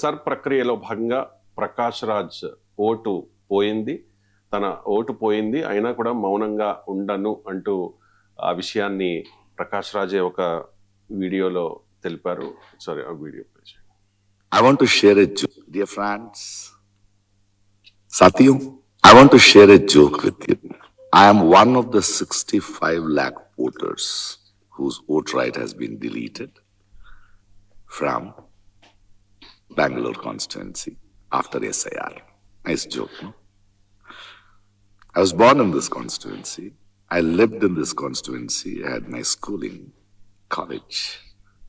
Sir ప్రక్రియలో భాగంగా Prakash Raj vote పోయింది. తన ఓటు పోయింది అయినా కూడా మౌనంగా ఉండను అంటూ ఆ విషయాన్ని ప్రకాష్ రాజే ఒక వీడియోలో తెలిపారు. సారీ, ఆ video I want to share a joke, dear friends. Satyu, I want to share a joke with you. I am one of the 65 lakh voters whose vote right has been deleted from Bangalore constituency after SIR. Nice joke, no? I was born in this constituency. I lived in this constituency. I had my schooling, college,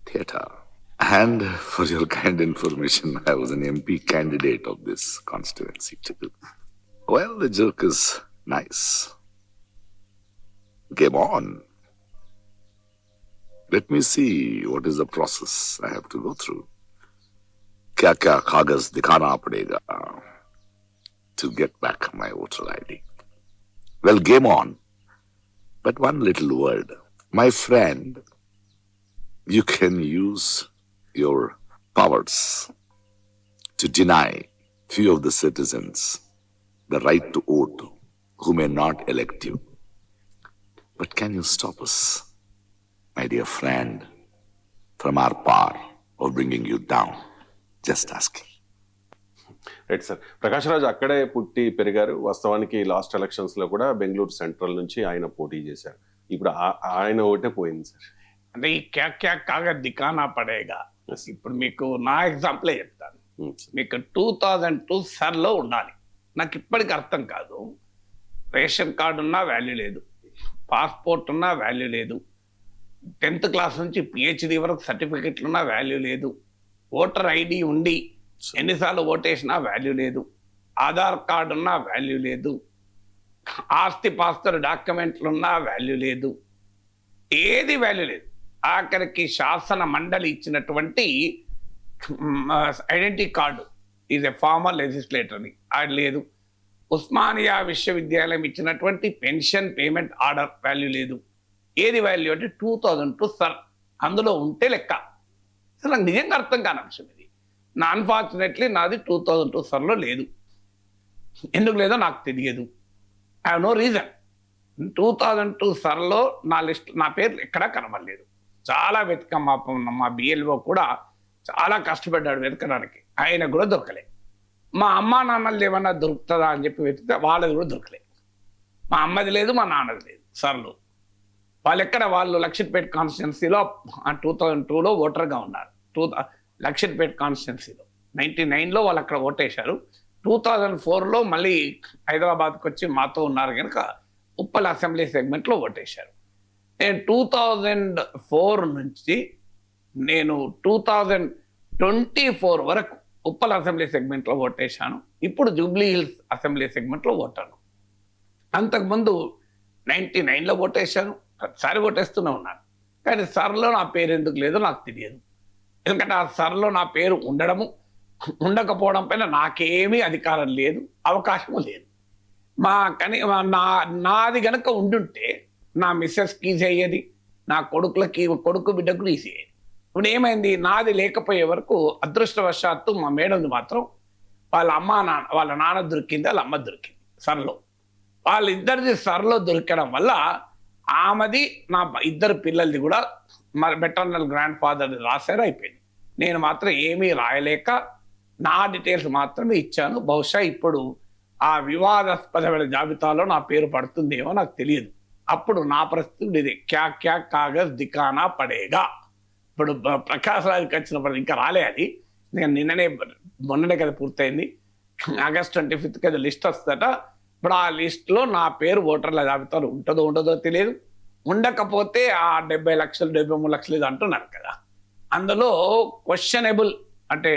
theatre. And for your kind information, I was an MP candidate of this constituency too. Well, the joke is nice. Game on. Let me see what is the process I have to go through. Kya kaagaz dikhana padega to get back my voter ID. Well, game on. But one little word. My friend, you can use your powers to deny few of the citizens the right to vote who may not elect you. But can you stop us, my dear friend, from our power of bringing you down? Just asking. Right sir. Prakash Raj అక్కడే పుట్టి పెరిగారు. వాస్తవానికి last elections లో కూడా Bengaluru central నుంచి ఆయన పోటీ చేశారు. ఇప్పుడు ఆయన ఓటే పోయింది సార్. అంటే ఈ క్యా కాగజ్ దిఖానా పడేగా. ఇప్పుడు మీకు నా ఎగ్జాంపులే చెప్తాను. మీకు 2002 సర్లో ఉండాలి. నాకు ఇప్పటికి అర్థం కాదు. రేషన్ కార్డు ఉన్నా వాల్యూ లేదు, పాస్పోర్ట్ ఉన్నా వాల్యూ లేదు, 10th క్లాస్ నుంచి PhD వరకు సర్టిఫికెట్లు ఉన్నా వాల్యూ లేదు, ఓటర్ ఐడి ఉండి ఎన్నిసార్లు ఓటేసినా వాల్యూ లేదు, ఆధార్ కార్డు ఉన్నా వాల్యూ లేదు, ఆస్తి పాస్తుల డాక్యుమెంట్లు ఉన్నా వాల్యూ లేదు, ఏది వాల్యూ లేదు. ఆఖరికి శాసన మండలి ఇచ్చినటువంటి identity card is a former లెజిస్లేటర్ని అది లేదు. ఉస్మానియా విశ్వవిద్యాలయం ఇచ్చినటువంటి పెన్షన్ పేమెంట్ ఆర్డర్ వాల్యూ లేదు. ఏది వాల్యూ అంటే 2002 సర్ అందులో ఉంటే లెక్క. అసలు నాకు నిజంగా అర్థం కాని అంశం ఇది. అన్ఫార్చునేట్లీ నాది 2002 సర్లో లేదు. ఎందుకు లేదో నాకు తెలియదు. I have no reason. 2002 సర్లో నా పేరు ఎక్కడా కనబడలేదు. చాలా వెతకం. మా BLO కూడా చాలా కష్టపడ్డాడు వెతకడానికి, ఆయన కూడా దొరకలే. మా అమ్మా నాన్నది ఏమన్నా దొరుకుతుందా అని చెప్పి వెతికితే వాళ్ళది కూడా దొరకలేదు. మా అమ్మది లేదు, మా నాన్నది లేదు సర్లు. వాళ్ళు లక్షిట్పేట కాన్స్టిట్యున్సీలో 2002లో ఓటర్గా ఉన్నారు. లక్షిట్పేట కాన్స్టిట్యున్సీలో 99లో వాళ్ళు అక్కడ ఓటేశారు. 2004లో మళ్ళీ హైదరాబాద్కి వచ్చి మాతో ఉన్నారు కనుక ఉప్పల్ అసెంబ్లీ సెగ్మెంట్లో ఓటేశారు. నేను 2004 నుంచి 2024 వరకు ఉప్పల్ అసెంబ్లీ సెగ్మెంట్లో ఓటేశాను. ఇప్పుడు జూబ్లీ హిల్స్ అసెంబ్లీ సెగ్మెంట్లో ఓటాను. అంతకుముందు 99లో ఓటేశాను. ప్రతిసారి ఓటేస్తూనే ఉన్నాను. కానీ సర్లో నా పేరు ఎందుకు లేదో నాకు తెలియదు. ఎందుకంటే ఆ సర్లో నా పేరు ఉండడము ఉండకపోవడం పైన నాకేమీ అధికారం లేదు, అవకాశము లేదు. నాది గనక ఉండుంటే నా మిస్సెస్కి ఈజీ, నా కొడుకు బిడ్డకు ఈజీ. ఇప్పుడు ఏమైంది, నాది లేకపోయే వరకు అదృష్టవశాత్తు మా మేడంది మాత్రం వాళ్ళ నాన్న దొరికింది, వాళ్ళ అమ్మ దొరికింది సర్లో. వాళ్ళిద్దరిది సర్లో దొరకడం వల్ల ఆమెది నా ఇద్దరు పిల్లలది కూడా మరి మెటర్నల్ గ్రాండ్ ఫాదర్ది రాశారు, అయిపోయింది. నేను మాత్రం ఏమీ రాయలేక నా డీటెయిల్స్ మాత్రమే ఇచ్చాను. బహుశా ఇప్పుడు ఆ వివాదాస్పదమైన జాబితాలో నా పేరు పడుతుందేమో నాకు తెలియదు. అప్పుడు నా పరిస్థితి ఇది, క్యా కాగజ్ దిఖానా పడేగా. ఇప్పుడు ప్రకాష్ రాజ్కి వచ్చినప్పుడు ఇంకా రాలే అది. మొన్ననే కదా పూర్తయింది. August 25th కదా లిస్ట్ వస్తుందట. ఇప్పుడు ఆ లిస్టులో నా పేరు ఓటర్ల జాబితాలో ఉండదో తెలియదు. ఉండకపోతే ఆ 70 లక్షలు 73 లక్షలు ఇది అంటున్నారు కదా, అందులో క్వశ్చనబుల్ అంటే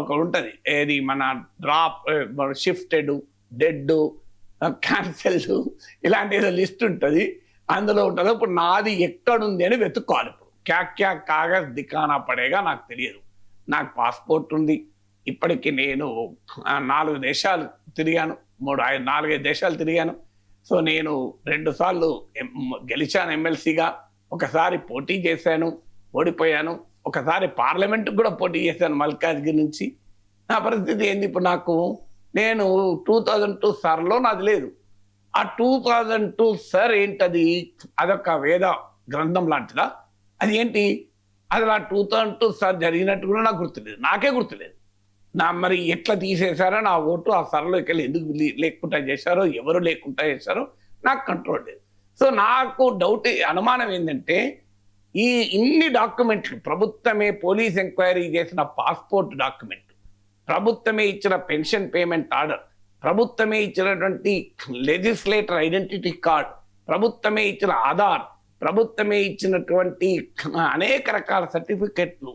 ఒక ఉంటుంది, ఏది మన డ్రాప్, షిఫ్టెడ్, డెడ్, క్యాన్సెల్డ్, ఇలాంటి ఏదో లిస్ట్ ఉంటుంది, అందులో ఉంటుంది. ఇప్పుడు నాది ఎక్కడుంది అని వెతుక్కోవాలి. ఇప్పుడు క్యా కాగజ్ దిఖానా పడేగా నాకు తెలియదు. నాకు పాస్పోర్ట్ ఉంది. ఇప్పటికి నేను 4 దేశాలు తిరిగాను, 4-5 దేశాలు తిరిగాను. సో నేను 2 సార్లు గెలిచాను ఎమ్మెల్సీగా, ఒకసారి పోటీ చేశాను, ఓడిపోయాను, ఒకసారి పార్లమెంట్కి కూడా పోటీ చేశాను మల్కాజ్గిరి నుంచి. నా పరిస్థితి ఏంది ఇప్పుడు? నేను 2002 సర్లో నాది లేదు. ఆ 2002 సర్ ఏంటది? అదొక వేద గ్రంథం లాంటిదా? అది ఏంటి? అసలు ఆ 2002 సర్ జరిగినట్టు కూడా నాకు గుర్తులేదు, నాకే గుర్తులేదు. మరి ఎట్లా తీసేశారో నా ఓటు, ఆ సర్లోకి వెళ్ళి ఎందుకు లేకుండా చేశారో, ఎవరు లేకుండా చేశారో నాకు కంట్రోల్ లేదు. సో నాకు డౌట్, అనుమానం ఏంటంటే ఇన్ని డాక్యుమెంట్లు, ప్రభుత్వమే పోలీస్ ఎంక్వైరీ చేసిన పాస్పోర్ట్ డాక్యుమెంట్, ప్రభుత్వమే ఇచ్చిన పెన్షన్ పేమెంట్ ఆర్డర్, ప్రభుత్వమే ఇచ్చినటువంటి లెజిస్లేటర్ ఐడెంటిటీ కార్డ్, ప్రభుత్వమే ఇచ్చిన ఆధార్, ప్రభుత్వమే ఇచ్చినటువంటి అనేక రకాల సర్టిఫికెట్లు,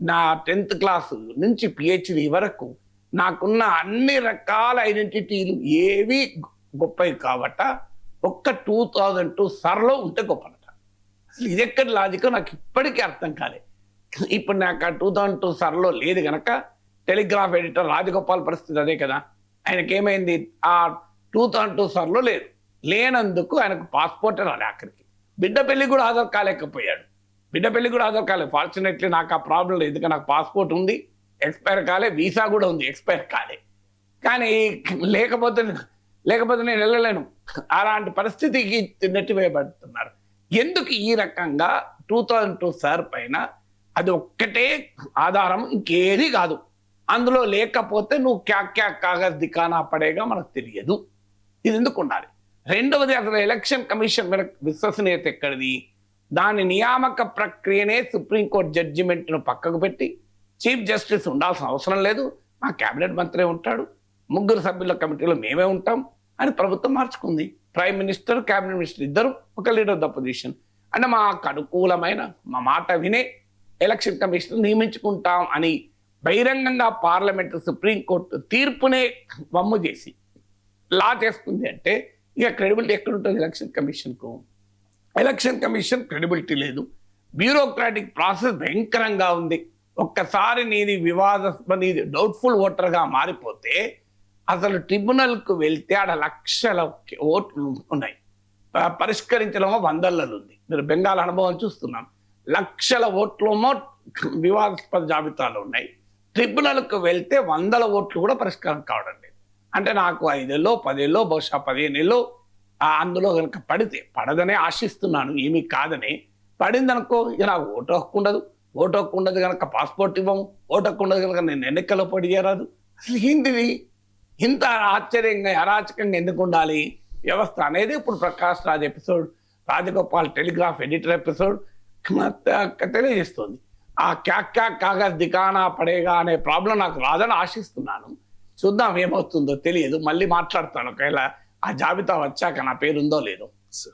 నా 10th క్లాస్ నుంచి PhD వరకు నాకున్న అన్ని రకాల ఐడెంటిటీలు ఏవి గొప్పవి కాబట్ట ఒక్క 2002 సర్లో ఉంటే గొప్పనట. అసలు ఇది ఎక్కడ లాజికో నాకు ఇప్పటికీ అర్థం కాలేదు. ఇప్పుడు నాకు ఆ 2002 సర్లో లేదు కనుక టెలిగ్రాఫ్ ఎడిటర్ రాజగోపాల్ పరిస్థితి అదే కదా. ఆయనకి ఏమైంది? ఆ 2002 సర్లో లేదు. లేనందుకు ఆయనకు పాస్పోర్ట్ రాలే, ఆఖరికి బిడ్డ పెళ్లి కూడా హాజరు కాలేకపోయాడు. బిడ్డ పెళ్లి కూడా హాజరు కాలేదు. ఫార్చునేట్లీ నాకు ఆ ప్రాబ్లం లేదు, ఎందుకంటే నాకు పాస్పోర్ట్ ఉంది, ఎక్స్పైర్ కాలే, వీసా కూడా ఉంది, ఎక్స్పైర్ కాలే. కానీ లేకపోతే నేను వెళ్ళలేను. అలాంటి పరిస్థితికి నెట్టివేయబడుతున్నారు. ఎందుకు ఈ రకంగా 2002 సార్ పైన అది ఒక్కటే ఆధారం, ఇంకేది కాదు. అందులో లేకపోతే నువ్వు క్యా కాగజ్ దిఖానా పడేగా మనకు తెలియదు. ఇది ఎందుకు ఉండాలి? రెండవది, అసలు ఎలక్షన్ కమిషన్ మీద విశ్వసనీయత ఎక్కడిది? దాని నియామక ప్రక్రియనే సుప్రీంకోర్టు జడ్జిమెంట్ను పక్కకు పెట్టి చీఫ్ జస్టిస్ ఉండాల్సిన అవసరం లేదు, మా కేబినెట్ మంత్రి ఉంటాడు, 3 సభ్యుల కమిటీలో మేమే ఉంటాం అని ప్రభుత్వం మార్చుకుంది. ప్రైమ్ మినిస్టర్, కేబినెట్ మినిస్టర్ ఇద్దరు ఒక లీడర్ ఆఫ్ ద పొజిషన్. అంటే మాకు అనుకూలమైన, మా మాట వినే ఎలక్షన్ కమిషన్ నియమించుకుంటాం అని బహిరంగంగా పార్లమెంట్, సుప్రీంకోర్టు తీర్పునే వమ్ము చేసి లా చేసుకుంది అంటే ఇక క్రెడిబిలిటీ ఎక్కడుంటుంది ఎలక్షన్ కమిషన్కు? ఎలక్షన్ కమిషన్ క్రెడిబిలిటీ లేదు. బ్యూరోక్రాటిక్ ప్రాసెస్ భయంకరంగా ఉంది. ఒక్కసారి నీది నీది డౌట్ఫుల్ ఓటర్గా మారిపోతే అసలు ట్రిబ్యునల్కు వెళ్తే ఆడ లక్షల ఓట్లు ఉన్నాయి, పరిష్కరించడమో వందలలో ఉంది. మీరు బెంగాల్ అనుభవం చూస్తున్నాం, లక్షల ఓట్లేమో వివాదాస్పద జాబితాలో ఉన్నాయి. ట్రిబ్యునల్కు వెళ్తే 100 ఓట్లు కూడా పరిష్కారం కావడం లేదు. అంటే నాకు 5 ఏళ్ళో 10 ఏళ్ళో బహుశా 15 ఏళ్ళో అందులో కనుక పడితే, పడదనే ఆశిస్తున్నాను, ఏమీ కాదని, పడిందనుకో ఇక నాకు ఓటు హక్కు ఉండదు. ఓటు హక్కు ఉండదు కనుక పాస్పోర్ట్ ఇవ్వము, ఓటు హక్కు ఉండదు కనుక నేను ఎన్నికల్లో పోటీ చేయరాదు. అసలు ఏంటిది? ఇంత ఆశ్చర్యంగా, అరాచకంగా ఎందుకు ఉండాలి వ్యవస్థ అనేది ఇప్పుడు Prakash Raj episode, Rajagopal telegraph editor episode తెలియజేస్తుంది. ఆ క్యా కాగజ్ దిఖానా పడేగా అనే ప్రాబ్లం నాకు రాదని ఆశిస్తున్నాను. చూద్దాం ఏమవుతుందో తెలియదు. మళ్ళీ మాట్లాడతాను ఒకవేళ ఆ జాబితా వచ్చాక నా పేరుందో లేదో.